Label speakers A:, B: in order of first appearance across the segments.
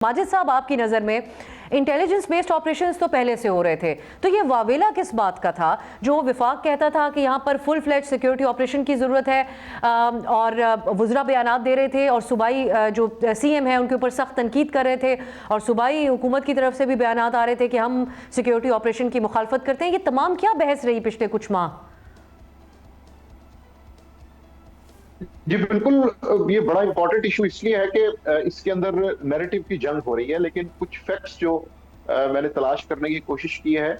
A: माजिद साहब, आपकी नज़र में इंटेलिजेंस बेस्ड ऑपरेशंस तो पहले से हो रहे थे, तो ये वावेला किस बात का था जो विफाक कहता था कि यहाँ पर फुल फ्लैज सिक्योरिटी ऑपरेशन की ज़रूरत है, और वज़रा बयानात दे रहे थे और सूबाई जो सीएम है उनके ऊपर सख्त तनकीद कर रहे थे, और सूबाई हुकूमत की तरफ से भी बयानात आ रहे थे कि हम सिक्योरिटी ऑपरेशन की मुखालफत करते हैं। ये तमाम क्या बहस रही पिछले कुछ माह?
B: जी बिल्कुल, ये बड़ा इंपॉर्टेंट इशू इसलिए है कि इसके अंदर नैरेटिव की जंग हो रही है, लेकिन कुछ फैक्ट्स जो मैंने तलाश करने की कोशिश की है।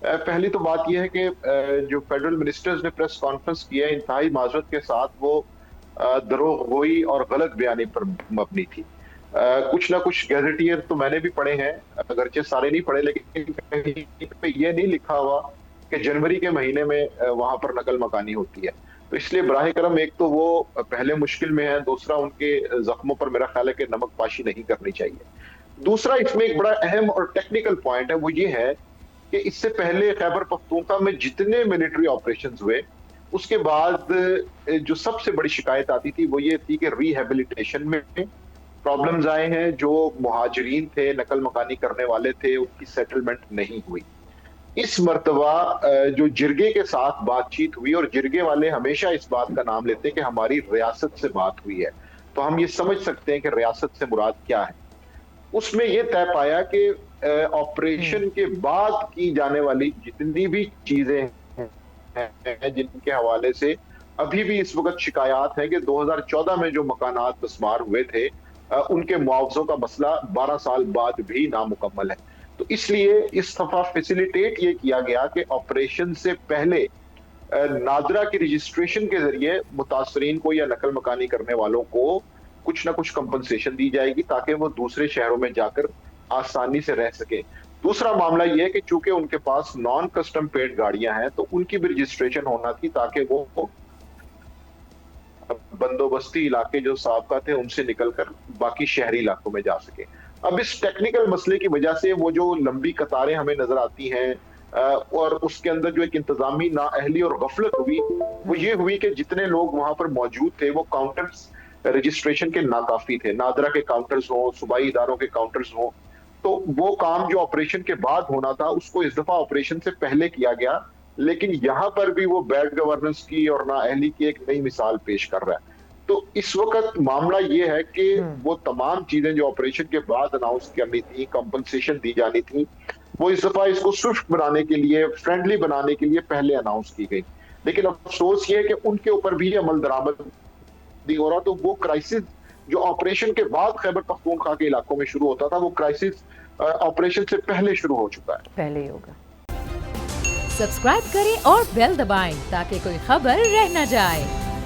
B: पहली तो बात यह है कि जो फेडरल मिनिस्टर्स ने प्रेस कॉन्फ्रेंस की है, इंतहाई माजरत के साथ वो दरोगोई और गलत बयानी पर मबनी थी। कुछ ना कुछ गैजेटियर तो मैंने भी पढ़े हैं, अगरचे सारे नहीं पढ़े, लेकिन कहीं पे ये नहीं लिखा हुआ कि जनवरी के महीने में वहां पर नकल मकानी होती है। तो इसलिए बराह करम, एक तो वो पहले मुश्किल में है, दूसरा उनके जख्मों पर मेरा ख्याल है कि नमक पाशी नहीं करनी चाहिए। दूसरा इसमें एक बड़ा अहम और टेक्निकल पॉइंट है, वो ये है कि इससे पहले खैबर पख्तूनख्वा में जितने मिलिट्री ऑपरेशंस हुए, उसके बाद जो सबसे बड़ी शिकायत आती थी वो ये थी कि रिहेबिलिटेशन में प्रॉब्लम्स आए हैं। जो मुहाजिरीन थे, नकल मकानी करने वाले थे, उनकी सेटलमेंट नहीं हुई। इस मर्तबा जो जिरगे के साथ बातचीत हुई, और जिरगे वाले हमेशा इस बात का नाम लेते हैं कि हमारी रियासत से बात हुई है, तो हम ये समझ सकते हैं कि रियासत से मुराद क्या है। उसमें यह तय पाया कि ऑपरेशन के बाद की जाने वाली जितनी भी चीजें हैं जिनके हवाले से अभी भी इस वक्त शिकायत है कि 2014 में जो मकानात बसमार हुए थे, उनके मुआवजों का मसला 12 साल बाद भी नामुकम्मल है। तो इसलिए इस दफा फैसिलिटेट ये किया गया कि ऑपरेशन से पहले नादरा की रजिस्ट्रेशन के जरिए मुतासरीन को या नकल मकानी करने वालों को कुछ ना कुछ कंपनसेशन दी जाएगी, ताकि वो दूसरे शहरों में जाकर आसानी से रह सके। दूसरा मामला यह है कि चूंकि उनके पास नॉन कस्टम पेड गाड़ियां हैं, तो उनकी भी रजिस्ट्रेशन होना थी, ताकि वो बंदोबस्ती इलाके जो साबका थे उनसे निकलकर बाकी शहरी इलाकों में जा सके। अब इस टेक्निकल मसले की वजह से वो जो लंबी कतारें हमें नजर आती हैं, और उसके अंदर जो एक इंतजामी नाअहली और गफलत हुई, वो ये हुई कि जितने लोग वहां पर मौजूद थे वो काउंटर्स रजिस्ट्रेशन के नाकाफी थे। नादरा के काउंटर्स हो, सूबाई इदारों के काउंटर्स हो, तो वो काम जो ऑपरेशन के बाद होना था उसको इस दफा ऑपरेशन से पहले किया गया। लेकिन यहाँ पर भी वो बैड गवर्नेंस की और नाअहली की एक नई मिसाल पेश कर रहा है। तो इस वक्त मामला ये है कि वो तमाम चीजें जो ऑपरेशन के बाद अनाउंस करनी थी, कंपनसेशन दी जानी थी, वो इस दफा इसको स्विफ्ट बनाने के लिए, फ्रेंडली बनाने के लिए पहले अनाउंस की गई। लेकिन अफसोस ये है कि उनके ऊपर भी अमल दरामद नहीं हो रहा। तो वो क्राइसिस जो ऑपरेशन के बाद खैबर पख्तूनख्वा के इलाकों में शुरू होता था, वो क्राइसिस ऑपरेशन से पहले शुरू हो चुका है।
A: पहले ही होगा।
C: सब्सक्राइब करें और बेल दबाएं ताकि कोई खबर रह न जाए।